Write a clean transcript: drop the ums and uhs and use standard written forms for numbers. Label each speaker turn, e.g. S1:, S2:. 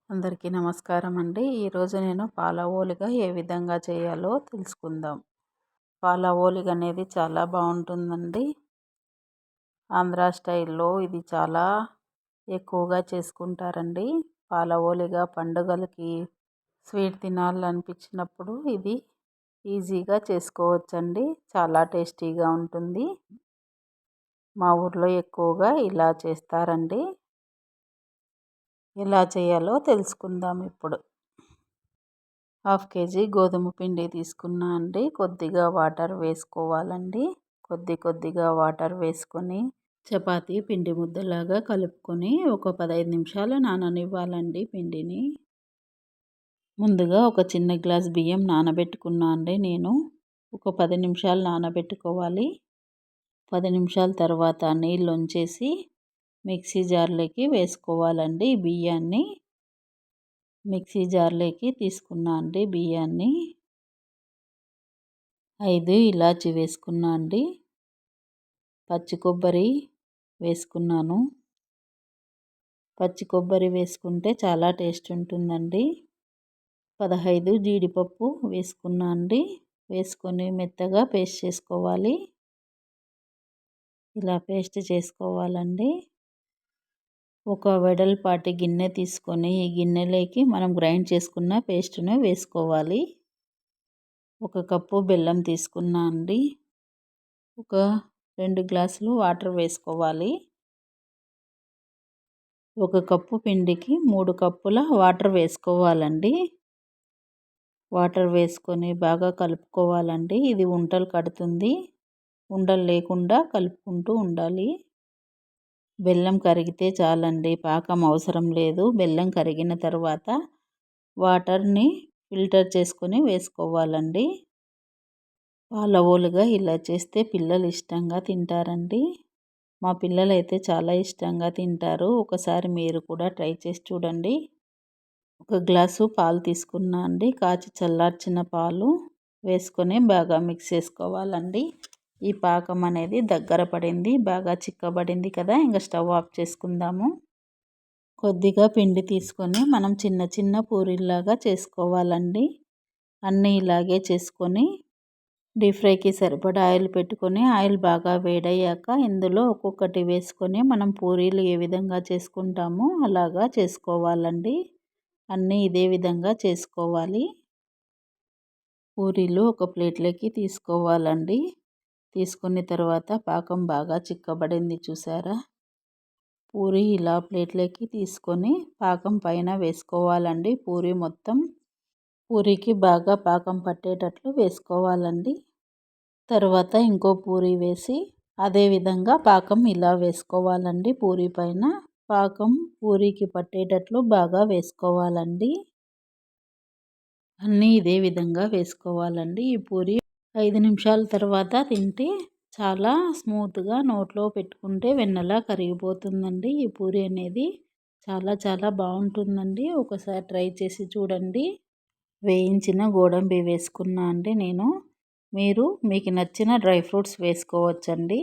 S1: అందరికీ నమస్కారం అండి. ఈరోజు నేను పాల ఓలిగ ఏ విధంగా చేయాలో తెలుసుకుందాం. పాల ఓలిగ అనేది చాలా బాగుంటుందండి. ఆంధ్ర స్టైల్లో ఇది చాలా ఎక్కువగా చేసుకుంటారండి. పాల ఓలిగ పండుగలకి స్వీట్ తినాలనిపించినప్పుడు ఇది ఈజీగా చేసుకోవచ్చండి. చాలా టేస్టీగా ఉంటుంది. మా ఊర్లో ఎక్కువగా ఇలా చేస్తారండి. ఎలా చేయాలో తెలుసుకుందాం ఇప్పుడు. 1/2 కేజీ గోధుమ పిండి తీసుకున్నా అండి. కొద్దిగా వాటర్ వేసుకోవాలండి. కొద్దిగా వాటర్ వేసుకొని చపాతీ పిండి ముద్దలాగా కలుపుకొని ఒక 15 నిమిషాలు నాననివ్వాలండి పిండిని. ముందుగా ఒక చిన్న గ్లాస్ బియ్యం నానబెట్టుకున్నా అండి నేను. ఒక 10 నిమిషాలు నానబెట్టుకోవాలి. 10 నిమిషాల తర్వాత నీళ్ళు వంచేసి మిక్సీ జార్లోకి వేసుకోవాలండి బియ్యాన్ని. మిక్సీ జార్లోకి తీసుకున్నా అండి బియ్యాన్ని. 5 ఇలాచి వేసుకున్నా అండి. పచ్చి కొబ్బరి వేసుకున్నాను. పచ్చి కొబ్బరి వేసుకుంటే చాలా టేస్ట్ ఉంటుందండి. 15 జీడిపప్పు వేసుకున్నా అండి. వేసుకొని మెత్తగా పేస్ట్ చేసుకోవాలి. ఇలా పేస్ట్ చేసుకోవాలండి. ఒక వెడల్పాటి గిన్నె తీసుకొని ఈ గిన్నెలోకి మనం గ్రైండ్ చేసుకున్న పేస్ట్ను వేసుకోవాలి. 1 కప్పు బెల్లం తీసుకున్నా అండి. ఒక 2 గ్లాసులు వాటర్ వేసుకోవాలి. 1 కప్పు పిండికి 3 కప్పుల వాటర్ వేసుకోవాలండి. వాటర్ వేసుకొని బాగా కలుపుకోవాలండి. ఇది ఉండలు కడుతుంది. ఉండలు లేకుండా కలుపుకుంటూ ఉండాలి. బెల్లం కరిగితే చాలండి, పాకం అవసరం లేదు. బెల్లం కరిగిన తర్వాత వాటర్ని ఫిల్టర్ చేసుకొని వేసుకోవాలండి. పాల ఓలిగ ఇలా చేస్తే పిల్లలు ఇష్టంగా తింటారండి. మా పిల్లలైతే చాలా ఇష్టంగా తింటారు. ఒకసారి మీరు కూడా ట్రై చేసి చూడండి. 1 గ్లాసు పాలు తీసుకున్నా అండి. కాచి చల్లార్చిన పాలు వేసుకొని బాగా మిక్స్ చేసుకోవాలండి. ఈ పాకం అనేది దగ్గర పడింది, బాగా చిక్కబడింది కదా. ఇంకా స్టవ్ ఆఫ్ చేసుకుందాము. కొద్దిగా పిండి తీసుకొని మనం చిన్న చిన్న పూరీల్లాగా చేసుకోవాలండి. అన్నీ ఇలాగే చేసుకొని డీప్ ఫ్రైకి సరిపడా ఆయిల్ పెట్టుకొని ఆయిల్ బాగా వేడయ్యాక ఇందులో ఒక్కొక్కటి వేసుకొని మనం పూరీలు ఏ విధంగా చేసుకుంటామో అలాగా చేసుకోవాలండి. అన్నీ ఇదే విధంగా చేసుకోవాలి. పూరీలు ఒక ప్లేట్లోకి తీసుకోవాలండి. తీసుకున్న తర్వాత పాకం బాగా చిక్కబడింది చూసారా. పూరి ఇలా ప్లేట్లోకి తీసుకొని పాకం పైన వేసుకోవాలండి. పూరి మొత్తం పూరికి బాగా పాకం పట్టేటట్లు వేసుకోవాలండి. తర్వాత ఇంకో పూరి వేసి అదే విధంగా పాకం ఇలా వేసుకోవాలండి. పూరి పైన పాకం పూరికి పట్టేటట్లు బాగా వేసుకోవాలండి. అన్నీ ఇదే విధంగా వేసుకోవాలండి. ఈ పూరి 5 నిమిషాల తర్వాత తింటే చాలా స్మూత్గా నోట్లో పెట్టుకుంటే వెన్నలా కరిగిపోతుందండి. ఈ పూరి అనేది చాలా బాగుంటుందండి. ఒకసారి ట్రై చేసి చూడండి. వేయించిన గోడంబి వేసుకున్నా అండి నేను. మీకు నచ్చిన డ్రై ఫ్రూట్స్ వేసుకోవచ్చండి.